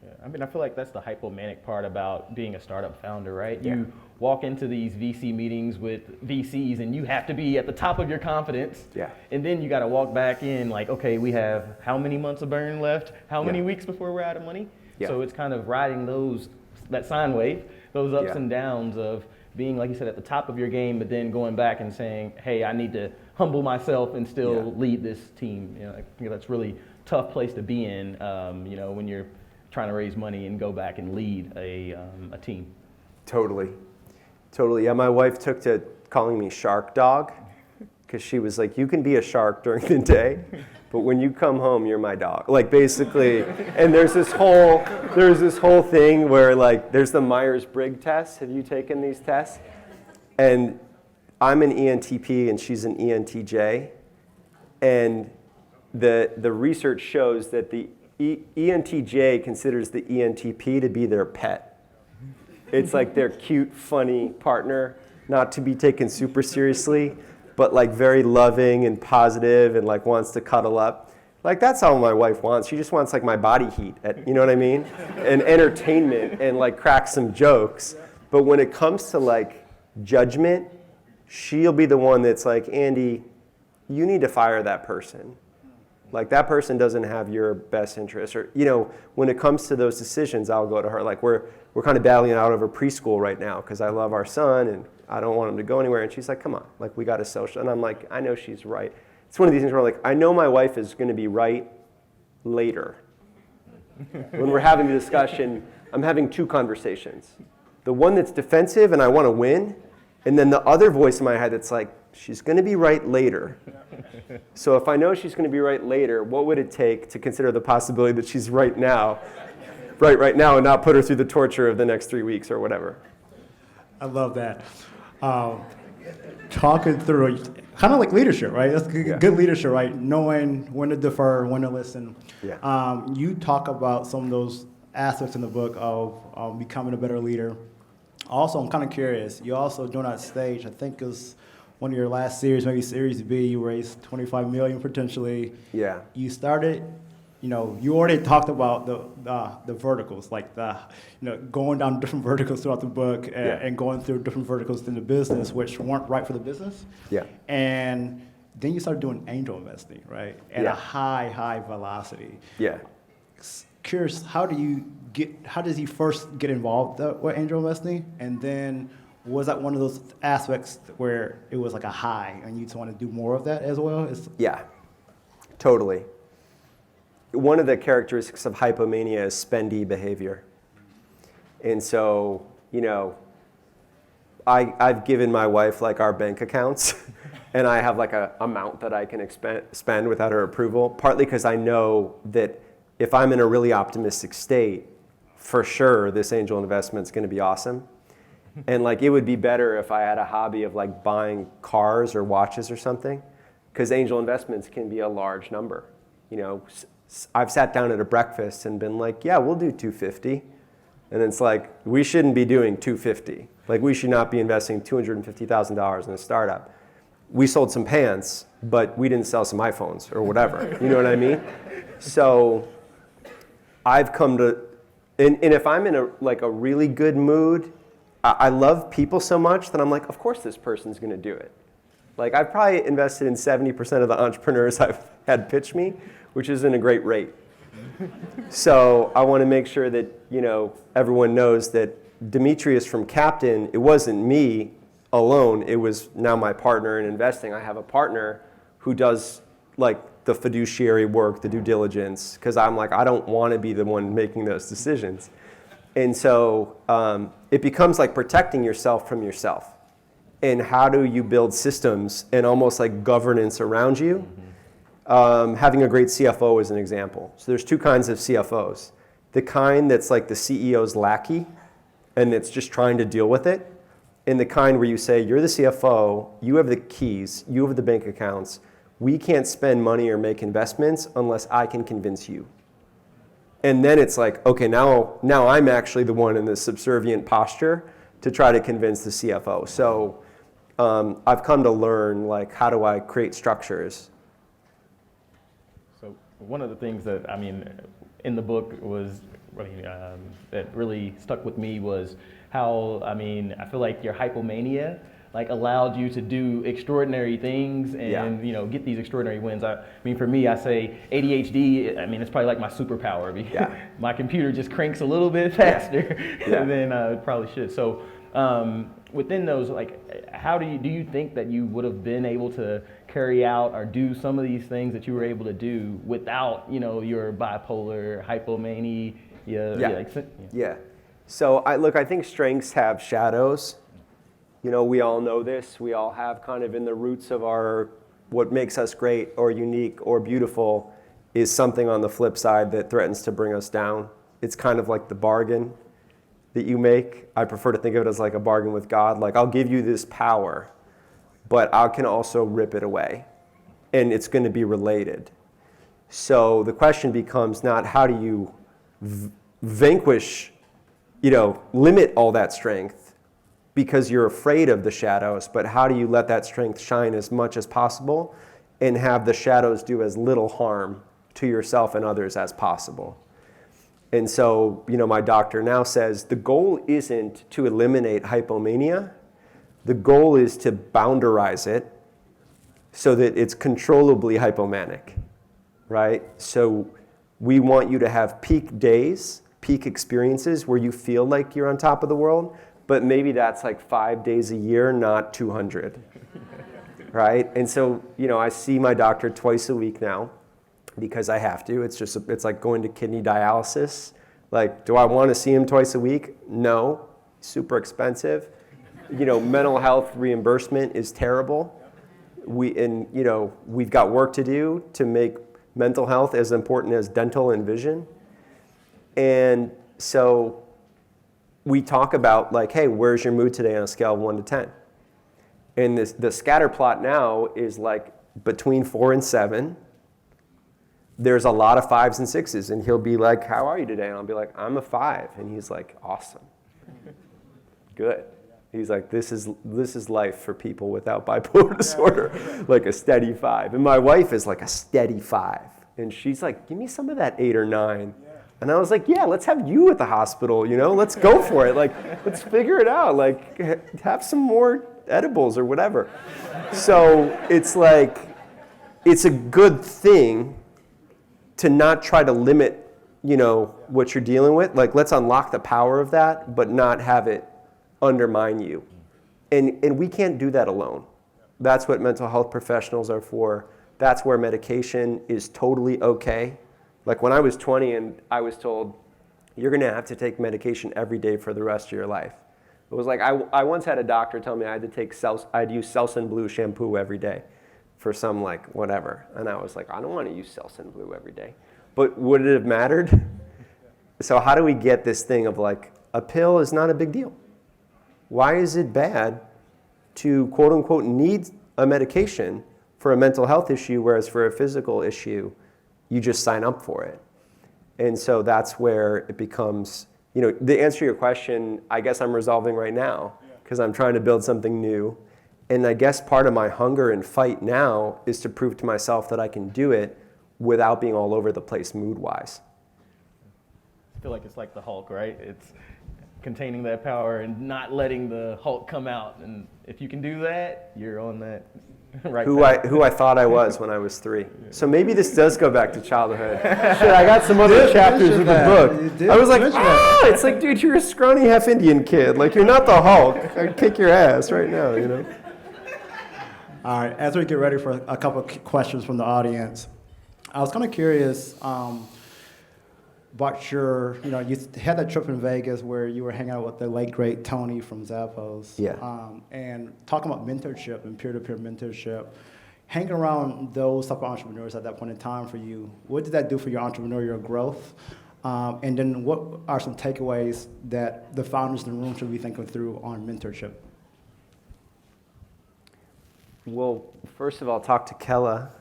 Yeah, I feel like that's the hypomanic part about being a startup founder, right? Yeah. You walk into these VC meetings with VCs and you have to be at the top of your confidence. Yeah. And then you got to walk back in like, okay, we have how many months of burn left? How many weeks before we're out of money? Yeah. So it's kind of riding that sine wave, those ups Yeah. and downs of being, like you said, at the top of your game, but then going back and saying, hey, I need to humble myself and still lead this team. I think that's really tough place to be in, when you're trying to raise money and go back and lead a team. Totally. Yeah, my wife took to calling me Shark Dog because she was like, you can be a shark during the day, but when you come home, you're my dog. Like basically, and there's this whole thing where like, there's the Myers-Briggs test. Have you taken these tests? And I'm an ENTP and she's an ENTJ. And the research shows that the ENTJ considers the ENTP to be their pet. It's like their cute, funny partner, not to be taken super seriously, but like very loving and positive and like wants to cuddle up. Like that's all my wife wants. She just wants like my body heat, you know what I mean? And entertainment and like crack some jokes. But when it comes to like judgment, she'll be the one that's like, Andy, you need to fire that person. Like that person doesn't have your best interest. Or, when it comes to those decisions, I'll go to her. Like we're kind of battling out over preschool right now because I love our son and I don't want him to go anywhere. And she's like, come on, like we got a social. And I'm like, I know she's right. It's one of these things where like, I know my wife is going to be right later. When we're having the discussion, I'm having two conversations. The one that's defensive and I want to win, and then the other voice in my head that's like, she's going to be right later. So if I know she's going to be right later, what would it take to consider the possibility that she's right now, right now, and not put her through the torture of the next 3 weeks or whatever? I love that. Talking through, kind of like leadership, right? That's good leadership, right? Knowing when to defer, when to listen. Yeah. You talk about some of those aspects in the book of becoming a better leader. Also, I'm kind of curious. You also during that stage, I think it was one of your last series, maybe Series B, you raised $25 million potentially. Yeah. You started, you already talked about the verticals, like going down different verticals throughout the book and going through different verticals in the business, which weren't right for the business. Yeah. And then you started doing angel investing, right? At a high velocity. Yeah. Curious, how does he first get involved with angel investing? And then was that one of those aspects where it was like a high and you just want to do more of that as well? Yeah, totally. One of the characteristics of hypomania is spendy behavior. And so, I've given my wife like our bank accounts and I have like a amount that I can spend without her approval, partly because I know that if I'm in a really optimistic state, for sure this angel investment's going to be awesome. And like it would be better if I had a hobby of like buying cars or watches or something, because angel investments can be a large number. I've sat down at a breakfast and been like, yeah, we'll do 250. And it's like, we shouldn't be doing 250. Like we should not be investing $250,000 in a startup. we sold some pants, but we didn't sell some iPhones or whatever. You know what I mean? So I've come to, and if I'm in a really good mood, I love people so much that I'm like, of course this person's going to do it. Like, I've probably invested in 70% of the entrepreneurs I've had pitch me, which isn't a great rate. So I want to make sure that, everyone knows that Demetrius from Captain, it wasn't me alone. It was now my partner in investing. I have a partner who does like the fiduciary work, the due diligence, because I'm like, I don't want to be the one making those decisions. And so it becomes like protecting yourself from yourself. And how do you build systems and almost like governance around you? Having a great CFO is an example. So there's two kinds of CFOs. The kind that's like the CEO's lackey, and it's just trying to deal with it. And the kind where you say, you're the CFO, you have the keys, you have the bank accounts. We can't spend money or make investments unless I can convince you. And then it's like, okay, now I'm actually the one in the subservient posture to try to convince the CFO. So I've come to learn, like, how do I create structures? So one of the things that, in the book was, that really stuck with me was how, I feel like your hypomania allowed you to do extraordinary things and get these extraordinary wins. For me, I say ADHD, it's probably like my superpower because my computer just cranks a little bit faster than it probably should. So within those, how do you think that you would have been able to carry out or do some of these things that you were able to do without, your bipolar, hypomania? So I think strengths have shadows. We all know this. We all have kind of in the roots of what makes us great or unique or beautiful is something on the flip side that threatens to bring us down. It's kind of like the bargain that you make. I prefer to think of it as like a bargain with God. Like, I'll give you this power, but I can also rip it away. And it's going to be related. So the question becomes not how do you vanquish, limit all that strength, because you're afraid of the shadows, but how do you let that strength shine as much as possible and have the shadows do as little harm to yourself and others as possible? And so, my doctor now says the goal isn't to eliminate hypomania. The goal is to boundarize it so that it's controllably hypomanic, right? So we want you to have peak days, peak experiences where you feel like you're on top of the world, but maybe that's like 5 days a year, not 200, right? And so, I see my doctor twice a week now because I have to. It's like going to kidney dialysis. Like, do I want to see him twice a week? No, super expensive. Mental health reimbursement is terrible. We've got work to do to make mental health as important as dental and vision. And so we talk about like, hey, where's your mood today on a scale of 1 to 10? And the scatter plot now is like between 4 and 7. There's a lot of 5s and 6s, and he'll be like, how are you today? And I'll be like, I'm a 5. And he's like, awesome. Good. He's like, this is life for people without bipolar disorder, like a steady 5. And my wife is like a steady 5. And she's like, give me some of that 8 or 9. And I was like, yeah, let's have you at the hospital, let's go for it. Like, let's figure it out. Like, have some more edibles or whatever. So it's like, it's a good thing to not try to limit, what you're dealing with. Like, let's unlock the power of that, but not have it undermine you. And we can't do that alone. That's what mental health professionals are for. That's where medication is totally okay. Like when I was 20 and I was told, you're going to have to take medication every day for the rest of your life. It was like, I once had a doctor tell me I'd use Selsun Blue shampoo every day for some like whatever. And I was like, I don't want to use Selsun Blue every day. But would it have mattered? So how do we get this thing of like, a pill is not a big deal? Why is it bad to quote unquote need a medication for a mental health issue, whereas for a physical issue, you just sign up for it? And so that's where it becomes, the answer to your question, I guess I'm resolving right now because I'm trying to build something new. And I guess part of my hunger and fight now is to prove to myself that I can do it without being all over the place mood-wise. I feel like it's like the Hulk, right? It's containing that power and not letting the Hulk come out. And if you can do that, you're on that right path. Who I thought I was when I was 3. So maybe this does go back to childhood. Shit, I got some other chapters of the book. I was like, it's like, dude, you're a scrawny half Indian kid. Like, you're not the Hulk. I'd kick your ass right now, you know? All right, as we get ready for a couple of questions from the audience, I was kind of curious about you had that trip in Vegas where you were hanging out with the late, great Tony from Zappos. Yeah. And talking about mentorship and peer-to-peer mentorship, hanging around those type of entrepreneurs at that point in time for you, what did that do for your entrepreneurial growth? And then what are some takeaways that the founders in the room should be thinking through on mentorship? Well, first of all, talk to Kella,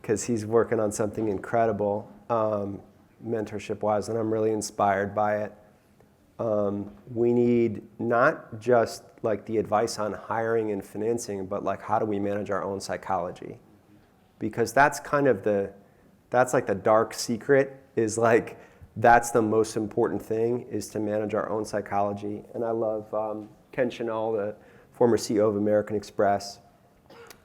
because he's working on something incredible, mentorship-wise, and I'm really inspired by it. We need not just like the advice on hiring and financing, but like how do we manage our own psychology? Because that's kind of that's like the dark secret, is like that's the most important thing, is to manage our own psychology. And I love Ken Chanel, the former CEO of American Express.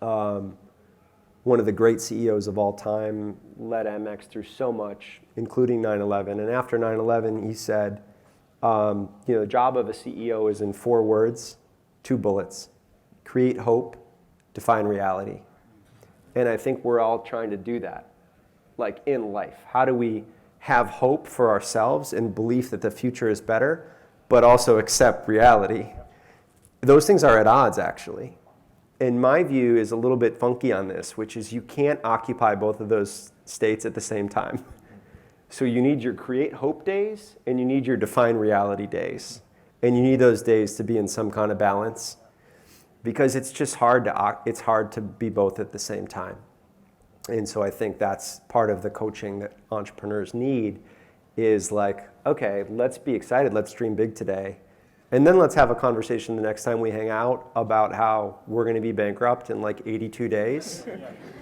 One of the great CEOs of all time, led Amex through so much, including 9/11. And after 9/11, he said, the job of a CEO is in 4 words, 2 bullets: create hope, define reality. And I think we're all trying to do that, like in life. How do we have hope for ourselves and belief that the future is better, but also accept reality? Those things are at odds, actually. And my view is a little bit funky on this, which is you can't occupy both of those states at the same time. So you need your create hope days and you need your define reality days. And you need those days to be in some kind of balance, because it's just hard to be both at the same time. And so I think that's part of the coaching that entrepreneurs need, is like, okay, let's be excited, let's dream big today. And then let's have a conversation the next time we hang out about how we're going to be bankrupt in like 82 days.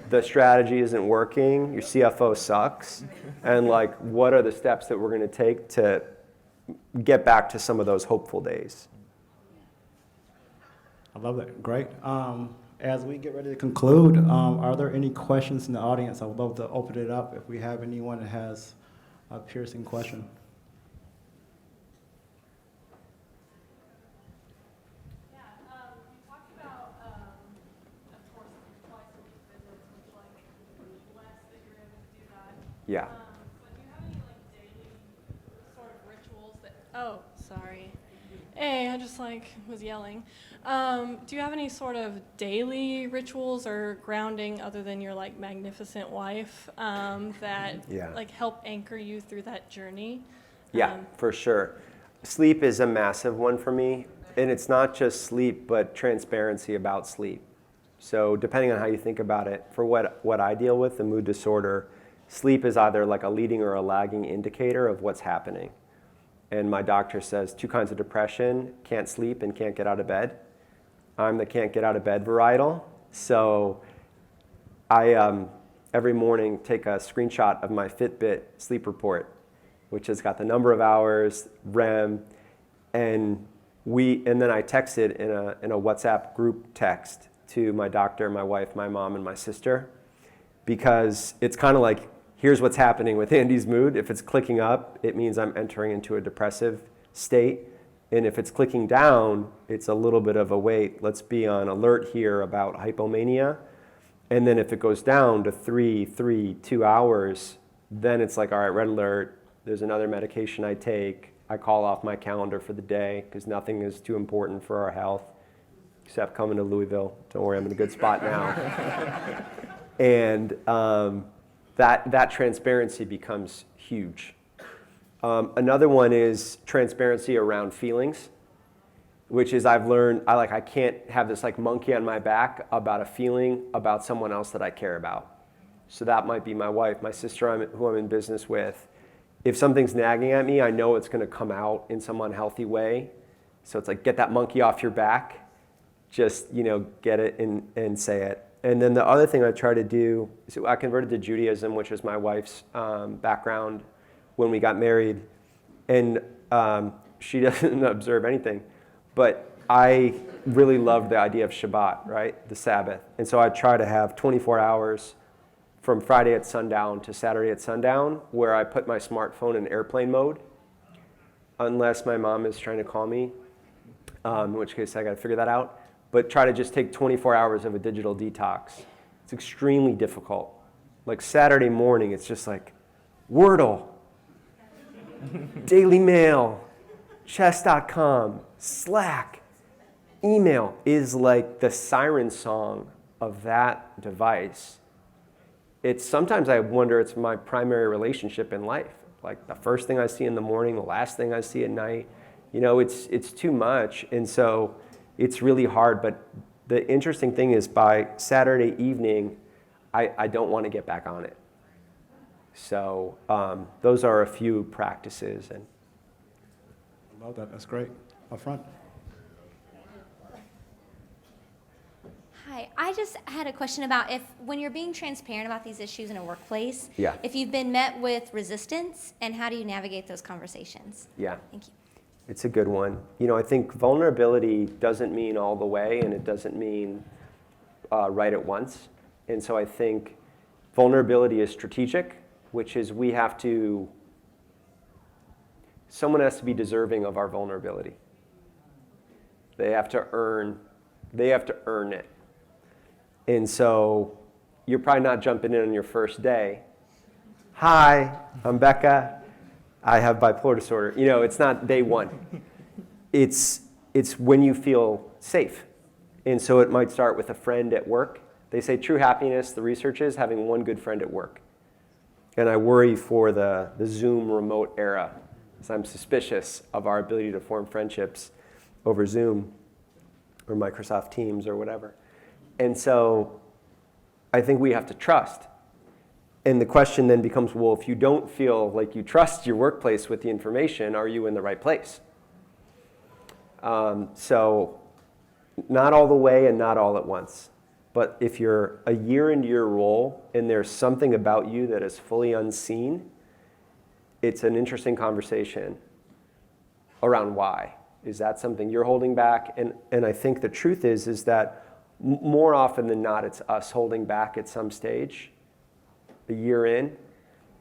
The strategy isn't working, your CFO sucks, and like what are the steps that we're going to take to get back to some of those hopeful days. I love that. Great. As we get ready to conclude, are there any questions in the audience? I would love to open it up if we have anyone that has a piercing question. Yeah. But do you have any like daily sort of rituals that? Oh, sorry. Hey, I just was yelling. Do you have any sort of daily rituals or grounding other than your like magnificent wife that like help anchor you through that journey? Yeah, for sure. Sleep is a massive one for me, and it's not just sleep, but transparency about sleep. So depending on how you think about it, for what I deal with, the mood disorder, sleep is either like a leading or a lagging indicator of what's happening. And my doctor says 2 kinds of depression: can't sleep and can't get out of bed. I'm the can't get out of bed varietal. So I every morning take a screenshot of my Fitbit sleep report, which has got the number of hours, REM, and then I text it in a WhatsApp group text to my doctor, my wife, my mom, and my sister, because it's kind of like, here's what's happening with Andy's mood. If it's clicking up, it means I'm entering into a depressive state. And if it's clicking down, it's a little bit of a wait. Let's be on alert here about hypomania. And then if it goes down to 2 hours, then it's like, all right, red alert. There's another medication I take. I call off my calendar for the day because nothing is too important for our health except coming to Louisville. Don't worry, I'm in a good spot now. And that transparency becomes huge. Another one is transparency around feelings, which is I've learned I can't have this like monkey on my back about a feeling about someone else that I care about. So that might be my wife, my sister who I'm in business with. If something's nagging at me, I know it's going to come out in some unhealthy way. So it's like, get that monkey off your back. just, get it and say it. And then the other thing I try to do, so I converted to Judaism, which is my wife's background when we got married. And she doesn't observe anything. But I really loved the idea of Shabbat, right? The Sabbath. And so I try to have 24 hours from Friday at sundown to Saturday at sundown where I put my smartphone in airplane mode, unless my mom is trying to call me, in which case I got to figure that out. But try to just take 24 hours of a digital detox. It's extremely difficult. Like Saturday morning, it's just like Wordle, Daily Mail, chess.com, Slack, email is like the siren song of that device. It's sometimes I wonder it's my primary relationship in life. Like the first thing I see in the morning, the last thing I see at night, it's too much. And so it's really hard. But the interesting thing is by Saturday evening, I don't want to get back on it. So those are a few practices. And I love that. That's great. Up front. Hi, I just had a question about when you're being transparent about these issues in a workplace, Yeah. if you've been met with resistance, and how do you navigate those conversations? Yeah. Thank you. It's a good one. I think vulnerability doesn't mean all the way, and it doesn't mean right at once. And so I think vulnerability is strategic, which is someone has to be deserving of our vulnerability. They have to earn it. And so you're probably not jumping in on your first day. Hi, I'm Becca. I have bipolar disorder. It's not day one. It's when you feel safe. And so it might start with a friend at work. They say true happiness, the research is having one good friend at work. And I worry for the Zoom remote era, because I'm suspicious of our ability to form friendships over Zoom or Microsoft Teams or whatever. And so I think we have to trust. And the question then becomes, well, if you don't feel like you trust your workplace with the information, are you in the right place? So not all the way and not all at once. But if you're a year into your role and there's something about you that is fully unseen, it's an interesting conversation around why. Is that something you're holding back? And I think the truth is that more often than not, it's us holding back at some stage. A year in,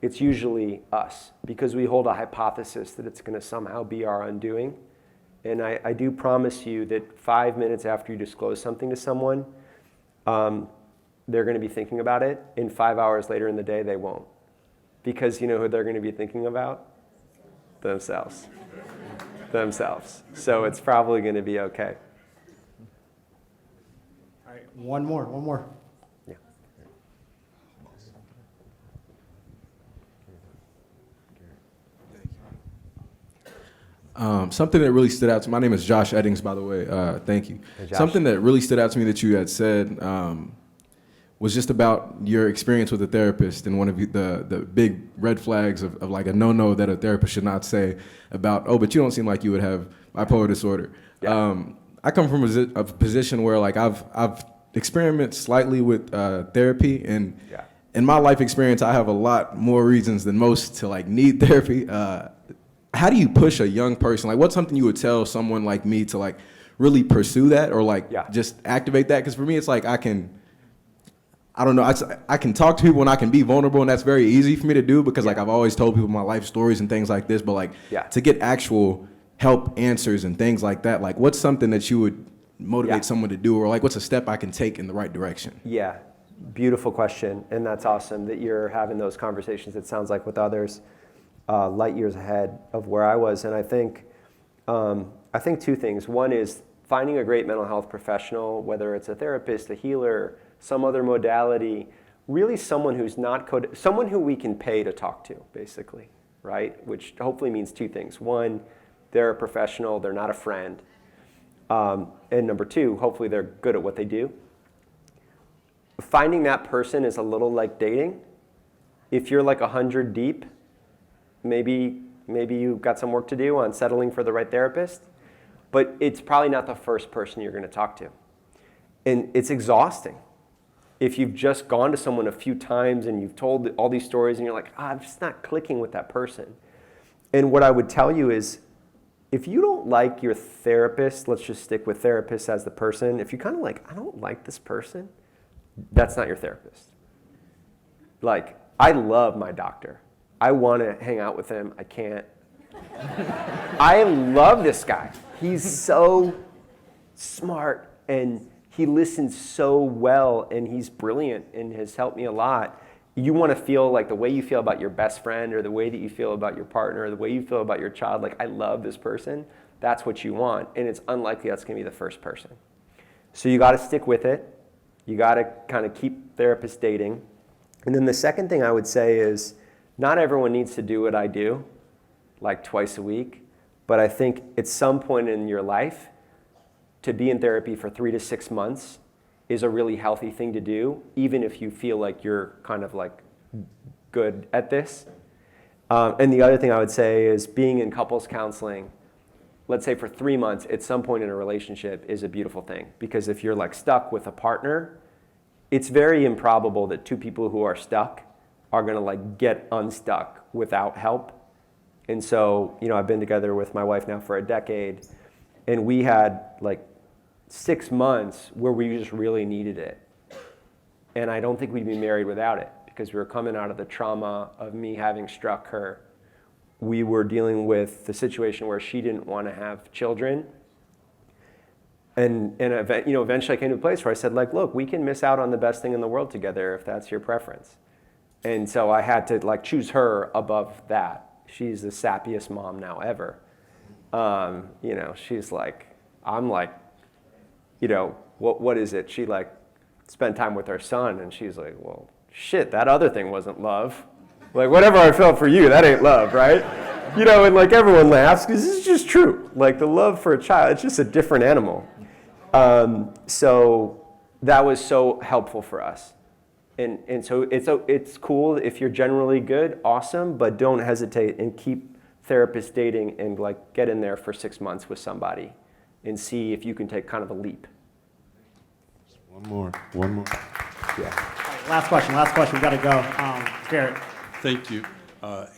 it's usually us because we hold a hypothesis that it's going to somehow be our undoing. And I do promise you that 5 minutes after you disclose something to someone, they're going to be thinking about it. And 5 hours later in the day, they won't. Because you know who they're going to be thinking about? Themselves. So it's probably going to be okay. All right, one more. Yeah. Something that really stood out to me, my name is Josh Eddings, by the way. Thank you. Hey, Josh. Something that really stood out to me that you had said was just about your experience with a therapist and one of the big red flags of like a no-no that a therapist should not say about, oh, but you don't seem like you would have bipolar disorder. Yeah. I come from a position where like I've experimented slightly with therapy, and Yeah. in my life experience, I have a lot more reasons than most to like need therapy. How do you push a young person? Like, what's something you would tell someone like me to like really pursue that or like just activate that? Because for me, it's like I can talk to people and I can be vulnerable, and that's very easy for me to do because like I've always told people my life stories and things like this. But like to get actual help, answers, and things like that, like what's something that you would motivate someone to do, or like what's a step I can take in the right direction? Yeah, beautiful question, and that's awesome that you're having those conversations. It sounds like with others. Light years ahead of where I was. And I think two things. One is finding a great mental health professional, whether it's a therapist, a healer, some other modality, really someone who's not someone who we can pay to talk to, basically, right? Which hopefully means two things. One, they're a professional, they're not a friend. And number two, hopefully they're good at what they do. Finding that person is a little like dating. If you're like 100 deep, maybe you've got some work to do on settling for the right therapist, but it's probably not the first person you're going to talk to. And it's exhausting. If you've just gone to someone a few times and you've told all these stories and you're like, I'm just not clicking with that person. And what I would tell you is, if you don't like your therapist, let's just stick with therapists as the person. If you're kind of like, I don't like this person, that's not your therapist. Like, I love my doctor. I want to hang out with him. I can't. I love this guy. He's so smart and he listens so well and he's brilliant and has helped me a lot. You want to feel like the way you feel about your best friend or the way that you feel about your partner or the way you feel about your child, like I love this person, that's what you want. And it's unlikely that's going to be the first person. So you got to stick with it. You got to kind of keep therapist dating. And then the second thing I would say is not everyone needs to do what I do, like twice a week. But I think at some point in your life, to be in therapy for 3 to 6 months is a really healthy thing to do, even if you feel like you're kind of like good at this. And the other thing I would say is being in couples counseling, let's say for 3 months at some point in a relationship is a beautiful thing. Because if you're like stuck with a partner, it's very improbable that two people who are stuck are gonna like get unstuck without help. And so, you know, I've been together with my wife now for a decade, and we had like 6 months where we just really needed it. And I don't think we'd be married without it, because we were coming out of the trauma of me having struck her. We were dealing with the situation where she didn't want to have children. And you know, eventually I came to a place where I said, like, look, we can miss out on the best thing in the world together if that's your preference. And so I had to like choose her above that. She's the sappiest mom now ever. You know, she's like, I'm like, you know, what is it? She like spent time with her son, and she's like, well, shit, that other thing wasn't love. Like, whatever I felt for you, that ain't love, right? You know, and like everyone laughs because it's just true. Like the love for a child, it's just a different animal. So that was so helpful for us. And so it's cool if you're generally good, awesome, but don't hesitate and keep therapist dating and like get in there for 6 months with somebody and see if you can take kind of a leap. One more. Yeah. Last question, we gotta go. Garrett. Thank you.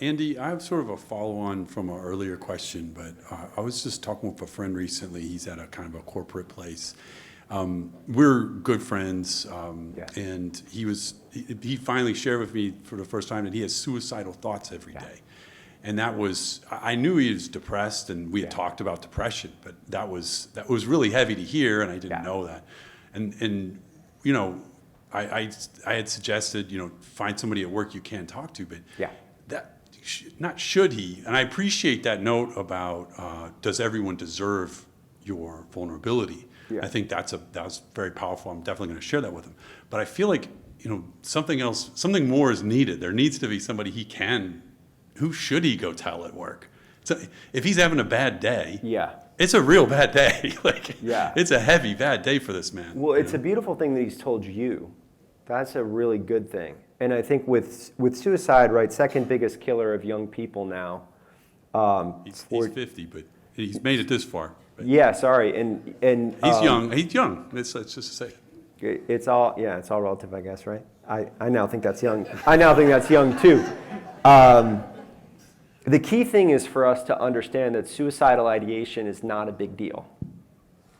Andy, I have sort of a follow-on from an earlier question, but I was just talking with a friend recently. He's at a kind of a corporate place. We're good friends, and he finally shared with me for the first time that he has suicidal thoughts every day. And that was, I knew he was depressed, and we had talked about depression, but that was really heavy to hear, and I didn't know that. And you know, I had suggested, you know, find somebody at work you can talk to, but that not should he. And I appreciate that note about does everyone deserve your vulnerability. I think that was very powerful. I'm definitely going to share that with him. But I feel like, you know, something more is needed. There needs to be somebody who should he go tell at work? So if he's having a bad day, it's a real bad day. It's a heavy, bad day for this man. Well, it's a beautiful thing that he's told you. That's a really good thing. And I think with suicide, right, second biggest killer of young people now. He's 50, but he's made it this far. Yeah, sorry, and he's young. He's young. Let's just say. It's all relative, I guess, right? I now think that's young. I now think that's young too. The key thing is for us to understand that suicidal ideation is not a big deal.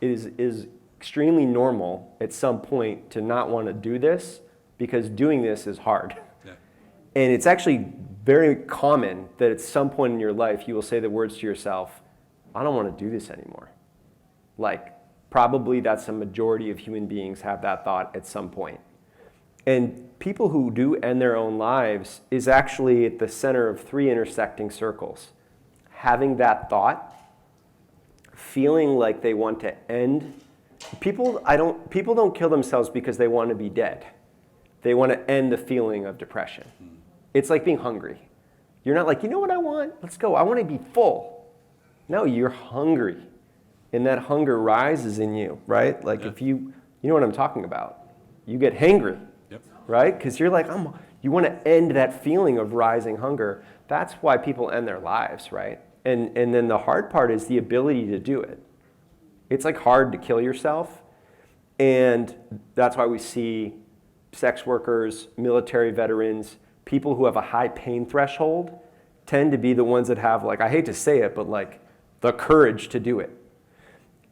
It is extremely normal at some point to not want to do this because doing this is hard. And it's actually very common that at some point in your life you will say the words to yourself, I don't want to do this anymore. Like, probably that's a majority of human beings have that thought at some point. And people who do end their own lives is actually at the center of 3 intersecting circles. Having that thought, feeling like they want to end. People don't kill themselves because they want to be dead. They want to end the feeling of depression. It's like being hungry. You're not like, you know what I want? Let's go. I want to be full. No, you're hungry. And that hunger rises in you, right? Like if you know what I'm talking about. You get hangry, right? Because you're like, you want to end that feeling of rising hunger. That's why people end their lives, right? And then the hard part is the ability to do it. It's like hard to kill yourself. And that's why we see sex workers, military veterans, people who have a high pain threshold tend to be the ones that have, like, I hate to say it, but like the courage to do it.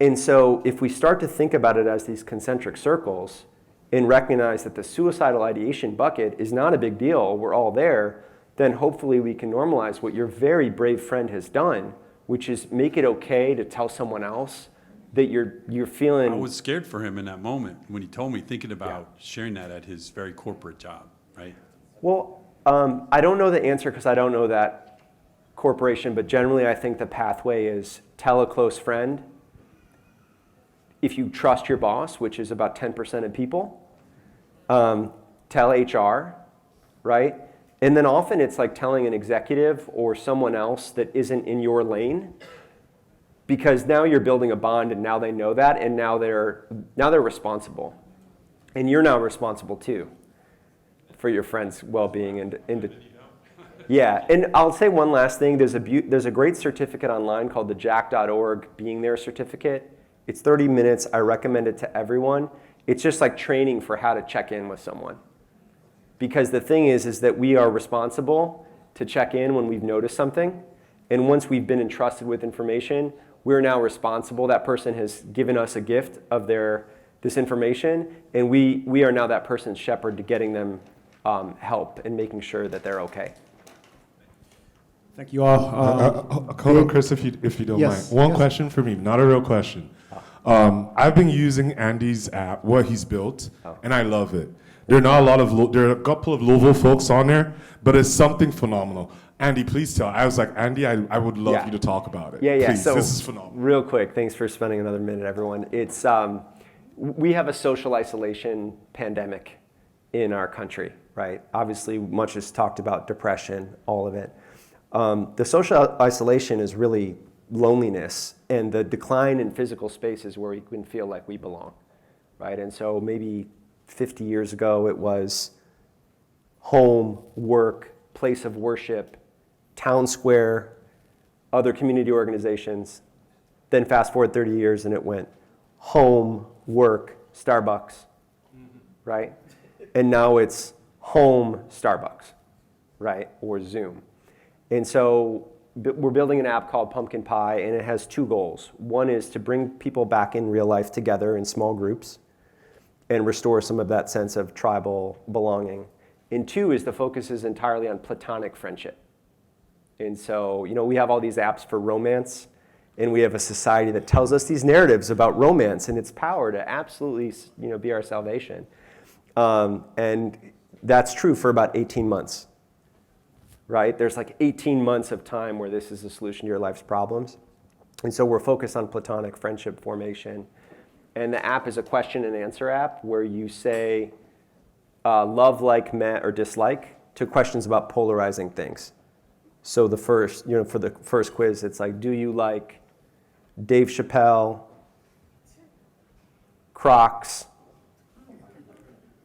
And so if we start to think about it as these concentric circles and recognize that the suicidal ideation bucket is not a big deal, we're all there, then hopefully we can normalize what your very brave friend has done, which is make it okay to tell someone else that you're feeling. I was scared for him in that moment when he told me, thinking about sharing that at his very corporate job, right? Well, I don't know the answer because I don't know that corporation, but generally I think the pathway is tell a close friend. If you trust your boss, which is about 10% of people, tell HR, right? And then often it's like telling an executive or someone else that isn't in your lane, because now you're building a bond and now they know that, and now they're responsible. And you're now responsible too for your friend's well-being. Yeah, and I'll say one last thing. There's a great certificate online called the jack.org Being There certificate. It's 30 minutes. I recommend it to everyone. It's just like training for how to check in with someone. Because the thing is that we are responsible to check in when we've noticed something. And once we've been entrusted with information, we're now responsible. That person has given us a gift of this information, and we are now that person's shepherd to getting them help and making sure that they're okay. Thank you all. Hold on, Chris, if you don't mind. One question for me, not a real question. I've been using Andy's app, what he's built, and I love it. There are a couple of Louisville folks on there, but it's something phenomenal. Andy, please tell. I was like, Andy, I would love you to talk about it. Yeah. Please, So this is phenomenal. Real quick, thanks for spending another minute, everyone. It's we have a social isolation pandemic in our country, right? Obviously, much is talked about depression, all of it. The social isolation is really loneliness and the decline in physical spaces where we can feel like we belong, right? And so maybe 50 years ago, it was home, work, place of worship, town square, other community organizations. Then fast forward 30 years and it went home, work, Starbucks, right? And now it's home, Starbucks, right? Or Zoom. And so we're building an app called Pumpkin Pie, and it has two goals. One is to bring people back in real life together in small groups and restore some of that sense of tribal belonging. And two is the focus is entirely on platonic friendship. And so, we have all these apps for romance, and we have a society that tells us these narratives about romance and its power to absolutely, be our salvation. And that's true for about 18 months, right? There's like 18 months of time where this is a solution to your life's problems. And so we're focused on platonic friendship formation. And the app is a question and answer app where you say love, like, meh, or dislike to questions about polarizing things. So the first, for the first quiz, it's like, do you like Dave Chappelle, Crocs,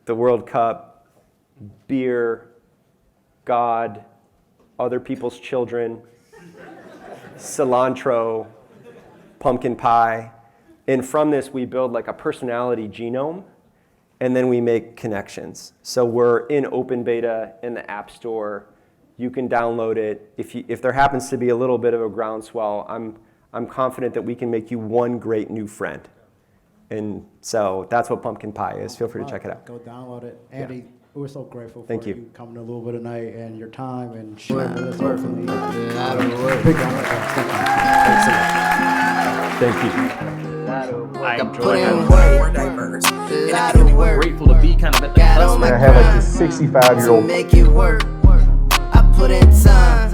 the World Cup, beer, God, other people's children, cilantro, pumpkin pie. And from this, we build like a personality genome, and then we make connections. So we're in open beta in the App Store. You can download it. If there happens to be a little bit of a groundswell, I'm confident that we can make you one great new friend. And so that's what Pumpkin Pie is. Feel free to check it out. Go download it. Andy, we're so grateful for Thank you. you coming a little bit tonight and your time and sharing with us. Hopefully, big round of applause. Thank you. I Put enjoy in it. work, More diverse. lot of work. Grateful to be kind of at the Got cusp. on my I have like grind this 65-year-old to make it work. I put in time